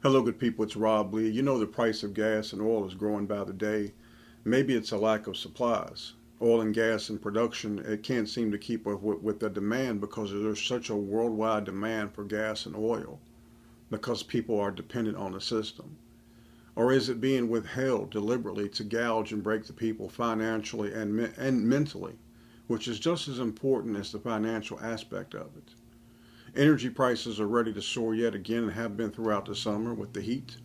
Hello, good people. It's Rob Lee. You know the price of gas and oil is growing by the day. Maybe it's a lack of supplies. Oil and gas in production, it can't seem to keep up with the demand because there's such a worldwide demand for gas and oil because people are dependent on the system. Or is it being withheld deliberately to gouge and break the people financially and mentally, which is just as important as the financial aspect of it? Energy prices are ready to soar yet again and have been throughout the summer with the heat.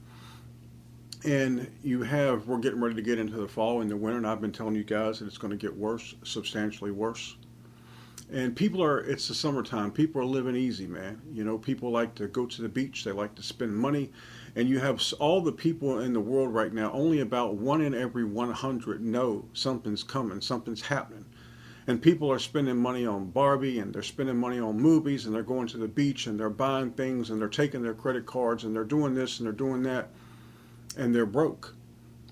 And we're getting ready to get into the fall and the winter, and I've been telling you guys that it's going to get worse, substantially worse. And it's the summertime. People are living easy, man. You know, people like to go to the beach. They like to spend money. And you have all the people in the world right now, only about 1 in every 100 know something's coming, something's happening. And people are spending money on Barbie, and they're spending money on movies, and they're going to the beach, and they're buying things, and they're taking their credit cards, and they're doing this, and they're doing that, and they're broke.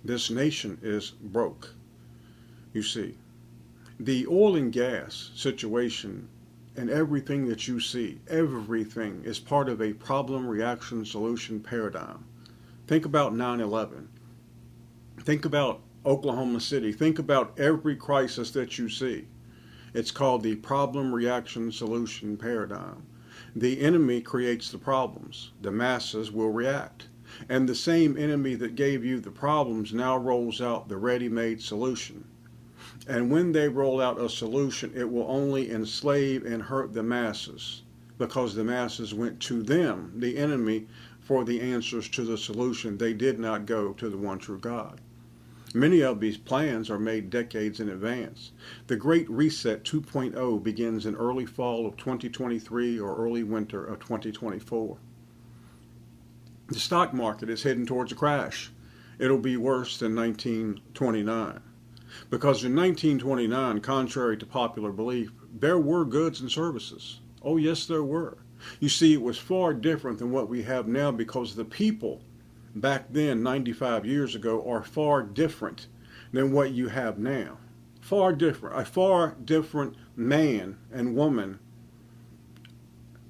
This nation is broke. You see, the oil and gas situation and everything that you see, everything is part of a problem, reaction, solution paradigm. Think about 9/11. Think about Oklahoma City. Think about every crisis that you see. It's called the problem, reaction, solution paradigm. The enemy creates the problems. The masses will react. And the same enemy that gave you the problems now rolls out the ready-made solution. And when they roll out a solution, it will only enslave and hurt the masses because the masses went to them, the enemy, for the answers to the solution. They did not go to the one true God. Many of these plans are made decades in advance. The Great Reset 2.0 begins in early fall of 2023 or early winter of 2024. The stock market is heading towards a crash. It'll be worse than 1929. Because in 1929, contrary to popular belief, there were goods and services. Oh yes, there were. You see, it was far different than what we have now because the people back then, 95 years ago, are far different than what you have now. Far different. A far different man and woman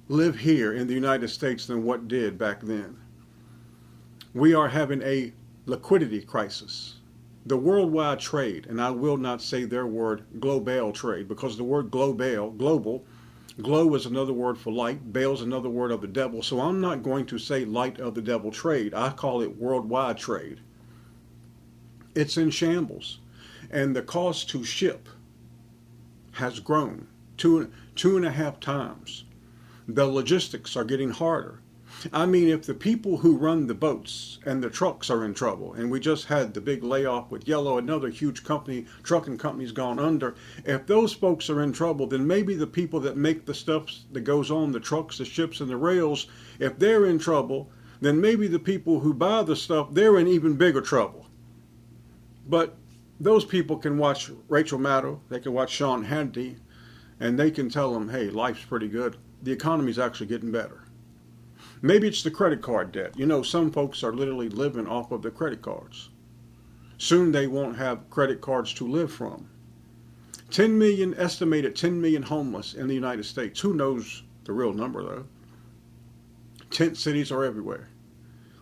live here in the United States than what did back then. We are having a liquidity crisis. The worldwide trade, and I will not say their word, global trade, because the word global, glow is another word for light, bail is another word of the devil, so I'm not going to say light of the devil trade. I call it worldwide trade. It's in shambles, and the cost to ship has grown two and a half times. The logistics are getting harder. I mean, if the people who run the boats and the trucks are in trouble, and we just had the big layoff with Yellow, another huge company, trucking company's gone under, if those folks are in trouble, then maybe the people that make the stuff that goes on the trucks, the ships, and the rails, if they're in trouble, then maybe the people who buy the stuff, they're in even bigger trouble. But those people can watch Rachel Maddow, they can watch Sean Hannity, and they can tell them, hey, life's pretty good. The economy's actually getting better. Maybe it's the credit card debt. You know, some folks are literally living off of the credit cards. Soon they won't have credit cards to live from. 10 million, estimated 10 million homeless in the United States. Who knows the real number, though? Tent cities are everywhere.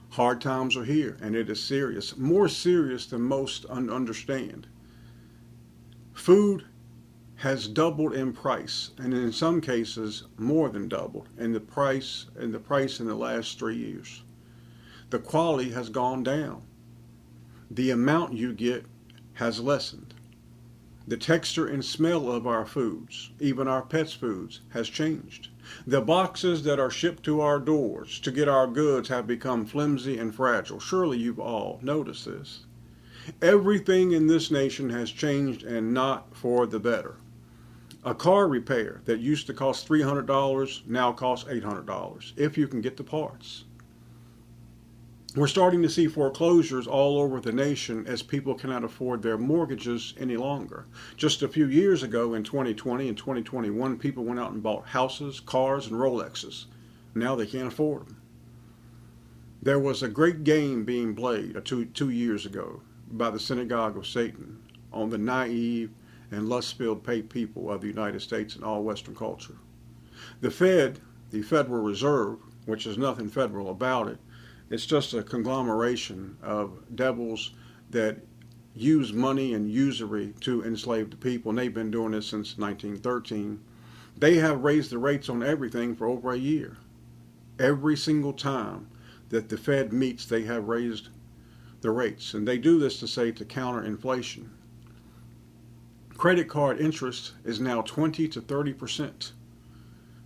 Hard times are here, and it is serious. More serious than most understand. Food has doubled in price, and in some cases more than doubled in the price in the last 3 years. The quality has gone down. The amount you get has lessened. The texture and smell of our foods, even our pets' foods, has changed. The boxes that are shipped to our doors to get our goods have become flimsy and fragile. Surely you've all noticed this. Everything in this nation has changed, and not for the better. A car repair that used to cost $300 now costs $800 if you can get the parts. We're starting to see foreclosures all over the nation as people cannot afford their mortgages any longer. Just a few years ago in 2020 and 2021, people went out and bought houses, cars, and Rolexes. Now they can't afford them. There was a great game being played two years ago by the synagogue of Satan on the naive and lust-filled people of the United States and all Western culture. The Fed, the Federal Reserve, which is nothing federal about it, It's just a conglomeration of devils that use money and usury to enslave the people, and they've been doing this since 1913. They have raised the rates on everything for over a year. Every single time that the Fed meets, they have raised the rates, and they do this to counter inflation. Credit card interest is now 20 to 30%,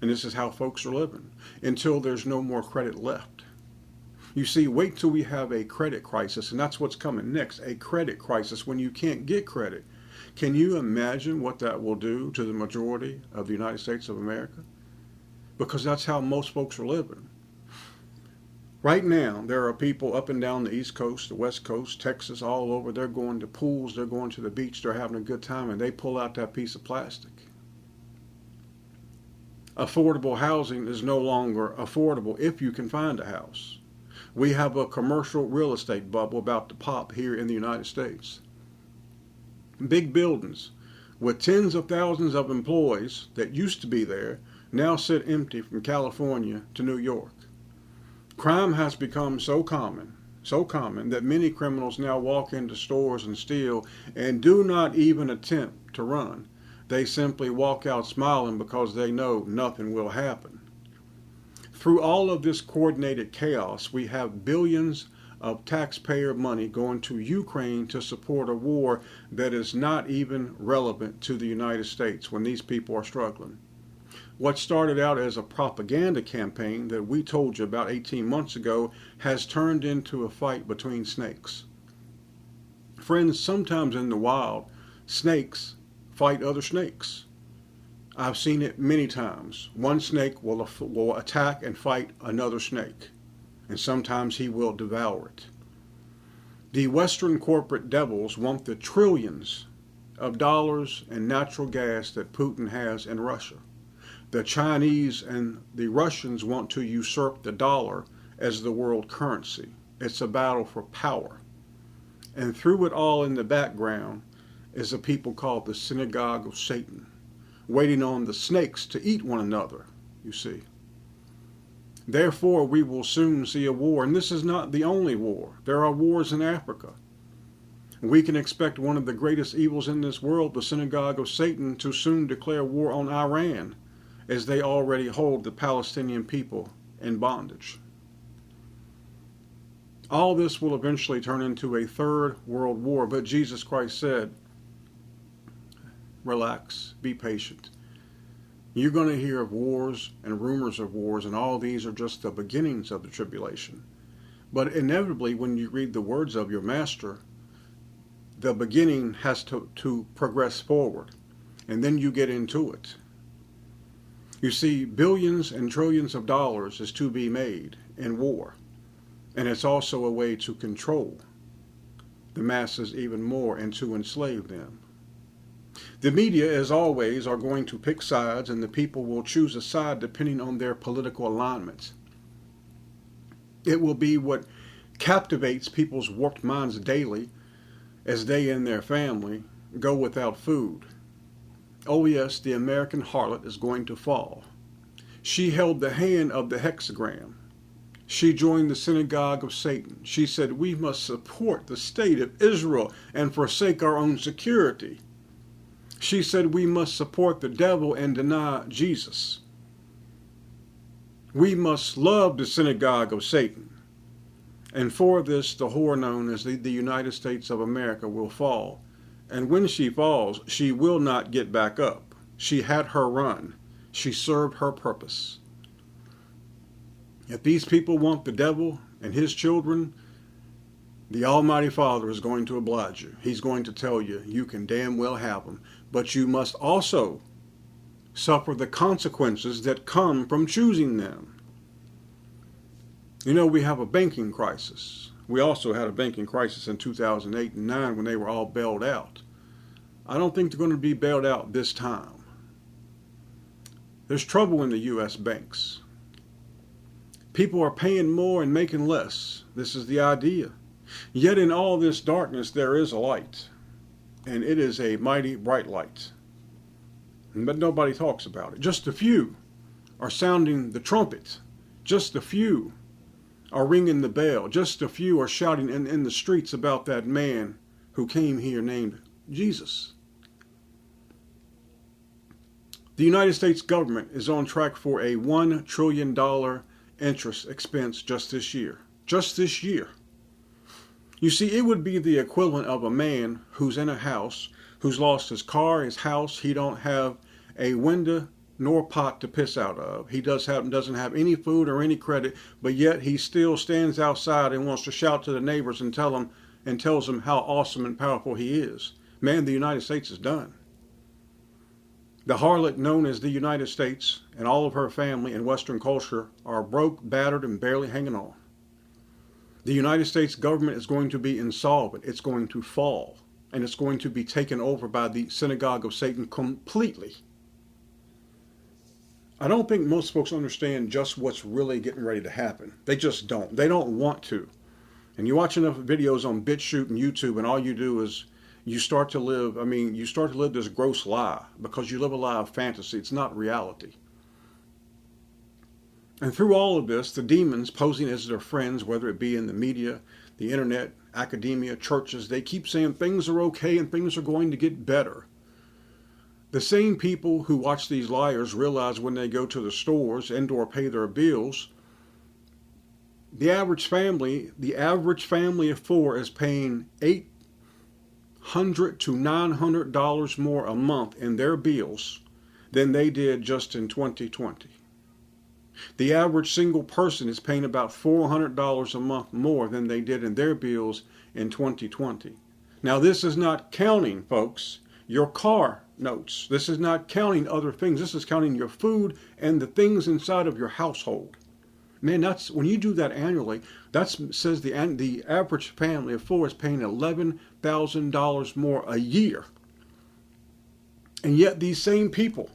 and this is how folks are living until there's no more credit left. You see, wait till we have a credit crisis, and that's what's coming next, a credit crisis when you can't get credit. Can you imagine what that will do to the majority of the United States of America? Because that's how most folks are living. Right now, there are people up and down the East Coast, the West Coast, Texas, all over. They're going to pools, they're going to the beach, they're having a good time, and they pull out that piece of plastic. Affordable housing is no longer affordable if you can find a house. We have a commercial real estate bubble about to pop here in the United States. Big buildings with tens of thousands of employees that used to be there now sit empty from California to New York. Crime has become so common that many criminals now walk into stores and steal and do not even attempt to run. They simply walk out smiling because they know nothing will happen. Through all of this coordinated chaos, we have billions of taxpayer money going to Ukraine to support a war that is not even relevant to the United States when these people are struggling. What started out as a propaganda campaign that we told you about 18 months ago has turned into a fight between snakes. Friends, sometimes in the wild, snakes fight other snakes. I've seen it many times. One snake will attack and fight another snake, and sometimes he will devour it. The Western corporate devils want the trillions of dollars and natural gas that Putin has in Russia. The Chinese and the Russians want to usurp the dollar as the world currency. It's a battle for power. And through it all in the background is a people called the synagogue of Satan, waiting on the snakes to eat one another, you see. Therefore, we will soon see a war, and this is not the only war. There are wars in Africa. We can expect one of the greatest evils in this world, the synagogue of Satan, to soon declare war on Iran, as they already hold the Palestinian people in bondage. All this will eventually turn into a third world war, but Jesus Christ said, relax, be patient. You're going to hear of wars and rumors of wars, and all these are just the beginnings of the tribulation. But inevitably, when you read the words of your master, the beginning has to progress forward, and then you get into it. You see, billions and trillions of dollars is to be made in war, and it's also a way to control the masses even more and to enslave them. The media, as always, are going to pick sides, and the people will choose a side depending on their political alignments. It will be what captivates people's warped minds daily as they and their family go without food. Oh yes, the American harlot is going to fall. She held the hand of the hexagram. She joined the synagogue of Satan. She said, we must support the state of Israel and forsake our own security. She said we must support the devil and deny Jesus. We must love the synagogue of Satan. And for this, the whore known as the United States of America will fall. And when she falls, she will not get back up. She had her run. She served her purpose. If these people want the devil and his children, the Almighty Father is going to oblige you. He's going to tell you, you can damn well have them. But you must also suffer the consequences that come from choosing them. You know, we have a banking crisis. We also had a banking crisis in 2008 and 2009 when they were all bailed out. I don't think they're going to be bailed out this time. There's trouble in the U.S. banks. People are paying more and making less. This is the idea. Yet in all this darkness there is a light, and it is a mighty bright light. But nobody talks about it. Just a few are sounding the trumpet. Just a few are ringing the bell. Just a few are shouting in the streets about that man who came here named Jesus. The United States government is on track for a $1 trillion interest expense just this year. Just this year. You see, it would be the equivalent of a man who's in a house, who's lost his car, his house. He don't have a window nor pot to piss out of. He doesn't have any food or any credit, but yet he still stands outside and wants to shout to the neighbors and tells them how awesome and powerful he is. Man, the United States is done. The harlot known as the United States and all of her family and Western culture are broke, battered, and barely hanging on. The United States government is going to be insolvent. It's going to fall, and it's going to be taken over by the synagogue of Satan completely. I don't think most folks understand just what's really getting ready to happen. They just don't. They don't want to. And you watch enough videos on BitChute and YouTube, and all you do is you start to live this gross lie, because you live a lie of fantasy. It's not reality. And through all of this, the demons posing as their friends, whether it be in the media, the internet, academia, churches, they keep saying things are okay and things are going to get better. The same people who watch these liars realize when they go to the stores and or pay their bills, the average family of four is paying $800 to $900 more a month in their bills than they did just in 2020. The average single person is paying about $400 a month more than they did in their bills in 2020. Now, this is not counting, folks, your car notes. This is not counting other things. This is counting your food and the things inside of your household. Man, that's when you do that annually, that says the average family of four is paying $11,000 more a year. And yet these same people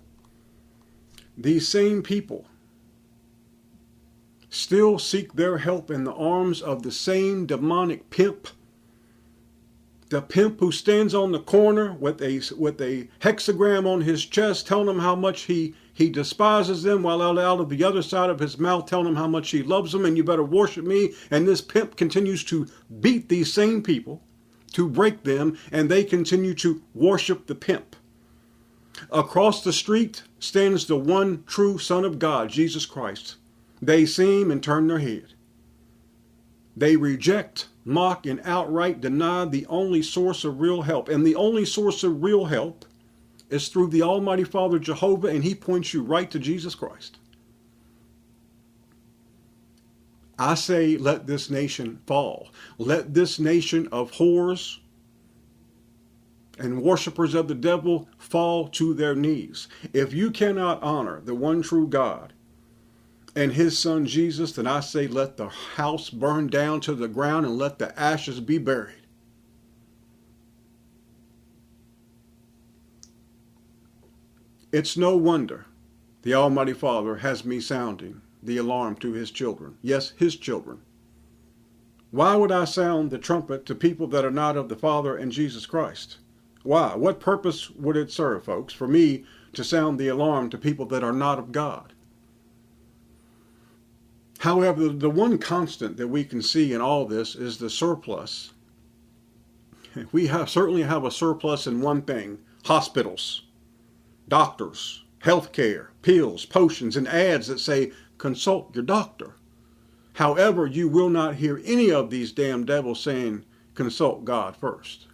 still seek their help in the arms of the same demonic pimp. The pimp who stands on the corner with a hexagram on his chest telling them how much he despises them, while out of the other side of his mouth telling them how much he loves them and you better worship me. And this pimp continues to beat these same people, to break them, and they continue to worship the pimp. Across the street stands the one true Son of God, Jesus Christ. They see him and turn their head. They reject, mock, and outright deny the only source of real help. And the only source of real help is through the Almighty Father Jehovah, and he points you right to Jesus Christ. I say, let this nation fall. Let this nation of whores and worshipers of the devil fall to their knees. If you cannot honor the one true God and his son Jesus, then I say let the house burn down to the ground and let the ashes be buried. It's no wonder the Almighty Father has me sounding the alarm to his children. Yes, his children. Why would I sound the trumpet to people that are not of the Father and Jesus Christ? Why? What purpose would it serve, folks, for me to sound the alarm to people that are not of God? However, the one constant that we can see in all this is the surplus. We certainly have a surplus in one thing: hospitals, doctors, healthcare, pills, potions, and ads that say, consult your doctor. However, you will not hear any of these damn devils saying, consult God first.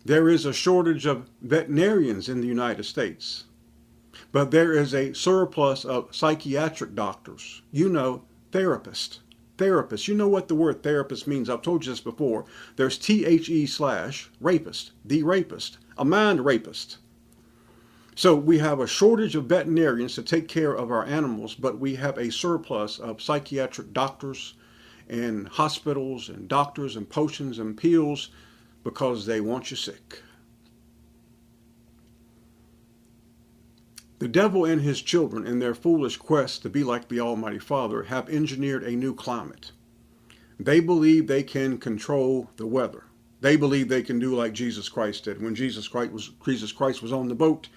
There is a shortage of veterinarians in the United States, but there is a surplus of psychiatric doctors. You know, therapists. You know what the word therapist means. I've told you this before. There's THE/rapist, the rapist, a mind rapist. So we have a shortage of veterinarians to take care of our animals, but we have a surplus of psychiatric doctors and hospitals and doctors and potions and pills because they want you sick. The devil and his children, in their foolish quest to be like the Almighty Father, have engineered a new climate. They believe they can control the weather. They believe they can do like Jesus Christ did. When Jesus Christ was on the boat,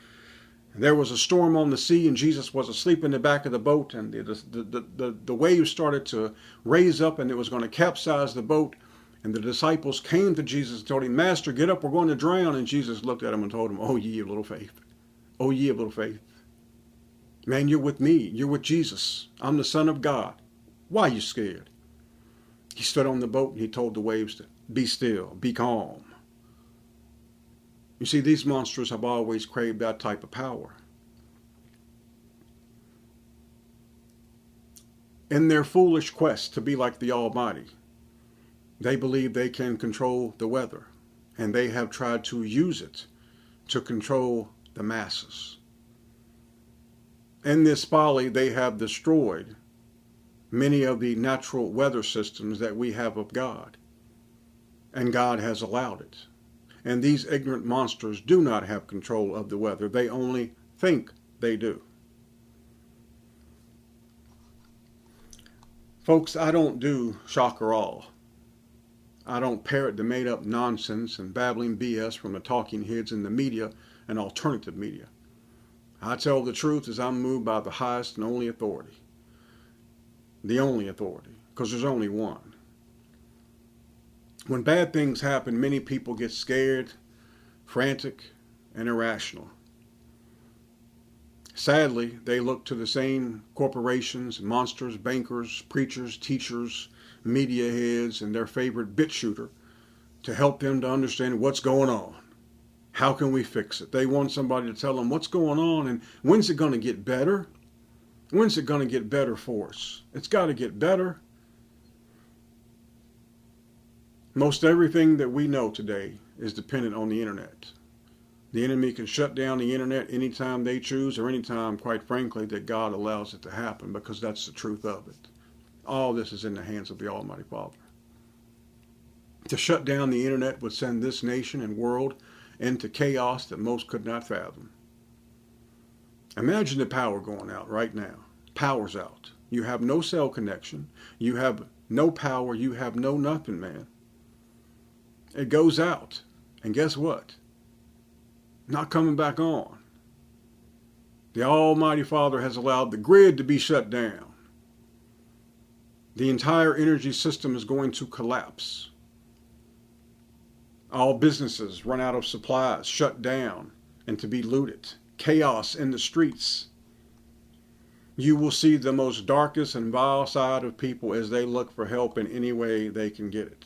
There was a storm on the sea, and Jesus was asleep in the back of the boat, and the waves started to raise up, and it was going to capsize the boat. And the disciples came to Jesus and told him, Master, get up, we're going to drown. And Jesus looked at him and told him, oh, ye of little faith. Oh, ye of little faith. Man, you're with me. You're with Jesus. I'm the Son of God. Why are you scared? He stood on the boat and he told the waves to be still, be calm. You see, these monsters have always craved that type of power. In their foolish quest to be like the Almighty, they believe they can control the weather, and they have tried to use it to control the masses. In this folly, they have destroyed many of the natural weather systems that we have of God, and God has allowed it. And these ignorant monsters do not have control of the weather. They only think they do. Folks, I don't do shock or awe. I don't parrot the made-up nonsense and babbling BS from the talking heads in the media and alternative media. I tell the truth as I'm moved by the highest and only authority. The only authority, because there's only one. When bad things happen, many people get scared, frantic, and irrational. Sadly, they look to the same corporations, monsters, bankers, preachers, teachers, media heads, and their favorite bit shooter to help them to understand what's going on. How can we fix it? They want somebody to tell them what's going on and when's it going to get better? When's it going to get better for us? It's got to get better. Most everything that we know today is dependent on the internet. The enemy can shut down the internet anytime they choose, or anytime, quite frankly, that God allows it to happen, because that's the truth of it. All this is in the hands of the Almighty Father. To shut down the internet would send this nation and world into chaos that most could not fathom. Imagine the power going out right now. Power's out. You have no cell connection. You have no power. You have no nothing, man. It goes out. And guess what? Not coming back on. The Almighty Father has allowed the grid to be shut down. The entire energy system is going to collapse. All businesses run out of supplies, shut down, and to be looted. Chaos in the streets. You will see the most darkest and vile side of people as they look for help in any way they can get it.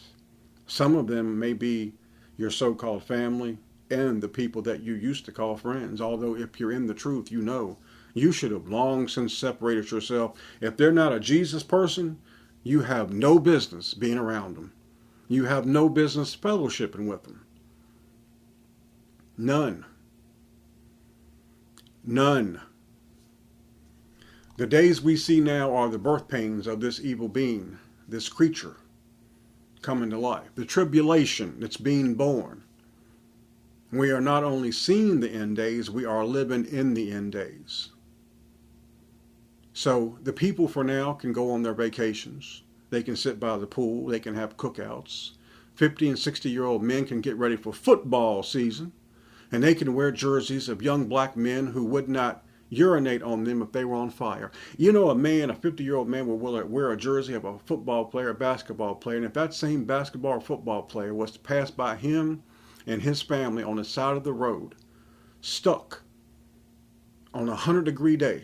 Some of them may be your so-called family and the people that you used to call friends, although if you're in the truth, you know you should have long since separated yourself. If they're not a Jesus person, you have no business being around them. You have no business fellowshipping with them. None. None. The days we see now are the birth pains of this evil being, this creature coming to life. The tribulation that's being born. We are not only seeing the end days, we are living in the end days. So the people for now can go on their vacations. They can sit by the pool. They can have cookouts. 50 and 60-year-old men can get ready for football season. And they can wear jerseys of young black men who would not urinate on them if they were on fire. You know, a 50-year-old man will wear a jersey of a football player, a basketball player. And if that same basketball or football player was to pass by him and his family on the side of the road, stuck on a 100-degree day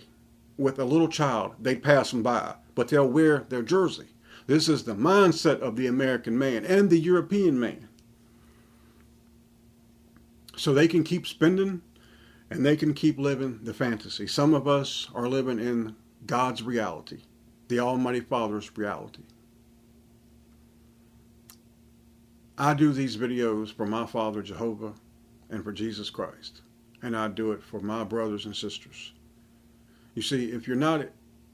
with a little child, they'd pass them by. But they'll wear their jersey. This is the mindset of the American man and the European man. So they can keep spending and they can keep living the fantasy. Some of us are living in God's reality, the Almighty Father's reality. I do these videos for my Father Jehovah and for Jesus Christ. And I do it for my brothers and sisters. You see, if you're not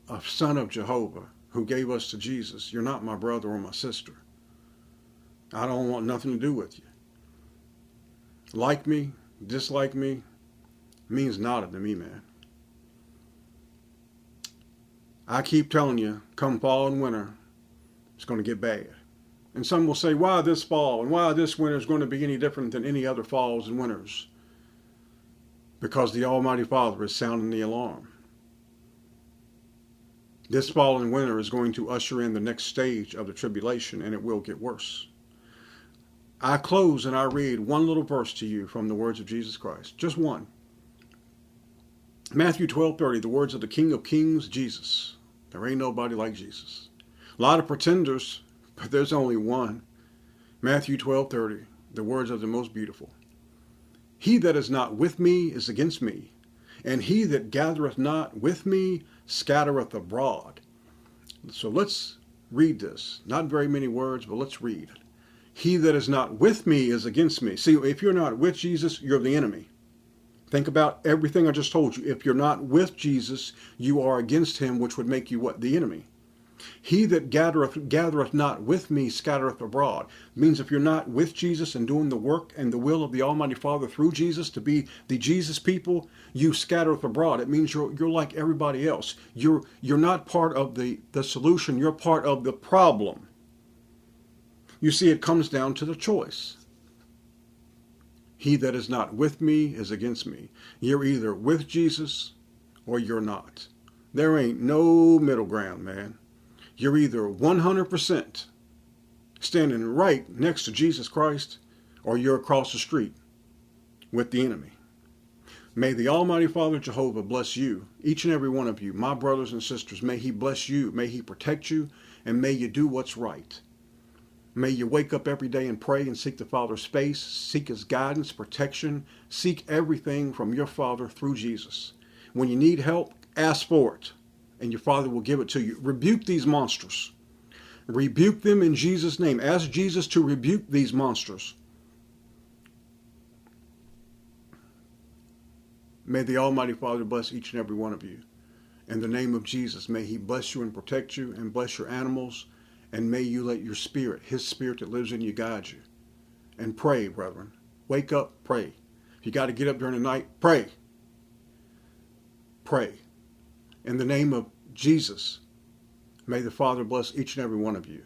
a son of Jehovah who gave us to Jesus, you're not my brother or my sister. I don't want nothing to do with you. Like me, dislike me, means nada to me, man. I keep telling you, come fall and winter, it's going to get bad. And some will say, why this fall and why this winter is going to be any different than any other falls and winters? because the Almighty Father is sounding the alarm. This fall and winter is going to usher in the next stage of the tribulation, and it will get worse. I close and I read one little verse to you from the words of Jesus Christ. Just one. Matthew 12:30, the words of the King of Kings, Jesus. There ain't nobody like Jesus. A lot of pretenders, but there's only one. Matthew 12:30, the words of the most beautiful. He that is not with me is against me, and he that gathereth not with me scattereth abroad. So let's read this. Not very many words, but let's read. He that is not with me is against me. See, if you're not with Jesus, you're the enemy. Think about everything I just told you. If you're not with Jesus, you are against him, which would make you what? The enemy. He that gathereth not with me scattereth abroad. It means if you're not with Jesus and doing the work and the will of the Almighty Father through Jesus to be the Jesus people, you scattereth abroad. It means you're like everybody else. You're not part of the solution. You're part of the problem. You see, it comes down to the choice. He that is not with me is against me. You're either with Jesus or you're not. There ain't no middle ground, man. You're either 100% standing right next to Jesus Christ or you're across the street with the enemy. May the Almighty Father Jehovah bless you, each and every one of you, my brothers and sisters. May he bless you, may he protect you, and may you do what's right. May you wake up every day and pray and seek the Father's face, seek his guidance, protection, seek everything from your Father through Jesus. When you need help, ask for it, and your Father will give it to you. Rebuke these monsters. Rebuke them in Jesus' name. Ask Jesus to rebuke these monsters. May the Almighty Father bless each and every one of you. In the name of Jesus, may he bless you and protect you and bless your animals. And may you let your spirit, his spirit that lives in you, guide you. And pray, brethren. Wake up, pray. If you got to get up during the night, pray. Pray. In the name of Jesus, may the Father bless each and every one of you.